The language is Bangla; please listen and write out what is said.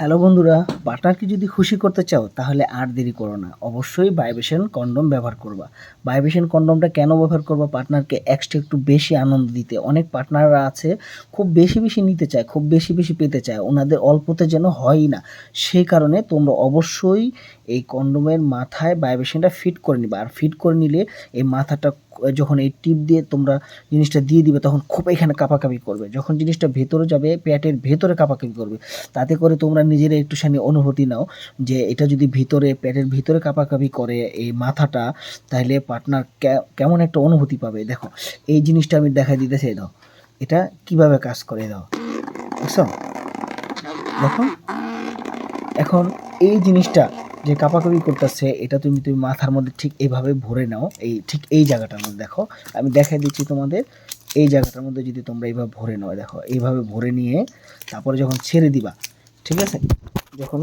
হ্যালো বন্ধুরা, পার্টনারকে যদি খুশি করতে চাও তাহলে আর দেরি করো না, অবশ্যই ভাইব্রেশন কন্ডম ব্যবহার করবা। ভাইব্রেশন কন্ডমটা কেন ব্যবহার করবা? পার্টনারকে এক্সট্রা একটু বেশি আনন্দ দিতে। অনেক পার্টনাররা আছে খুব বেশি বেশি নিতে চায়, খুব বেশি বেশি পেতে চায়, ওনাদের অল্পতে যেন হয়ই না। সেই কারণে তোমরা অবশ্যই এই কন্ডোমের মাথায় ভাইব্রেশনটা ফিট করে নিবা। আর ফিট করে নিলে এই মাথাটা যখন এই টিপ দিয়ে তোমরা জিনিসটা দিয়ে দিবে তখন খুব এখানে কাঁপাকাঁপি করবে। যখন জিনিসটা ভেতরে যাবে পেটের ভেতরে কাঁপাকাঁপি করবে। তাতে করে তোমরা নিজেরা একটুখানি অনুভূতি নাও যে এটা যদি ভিতরে পেটের ভিতরে কাঁপাকাঁপি করে এই মাথাটা, তাহলে পার্টনার কেমন একটা অনুভূতি পাবে। দেখো এই জিনিসটা আমি দেখাই দিতেছি, দাও এটা কিভাবে কাজ করে, দাও বুঝছো? দেখো এখন এই জিনিসটা যে কাঁপাকাঁপি করতেছে এটা তুমি মাথার মধ্যে ঠিক এইভাবে ভরে নাও, এই ঠিক এই জায়গাটার মধ্যে। দেখো আমি দেখাই দিচ্ছি তোমাদের, এই জায়গাটার মধ্যে যদি তোমরা এইভাবে ভরে নাও, দেখো এইভাবে ভরে নিয়ে তারপরে যখন ছেড়ে দিবা, ঠিক আছে, যখন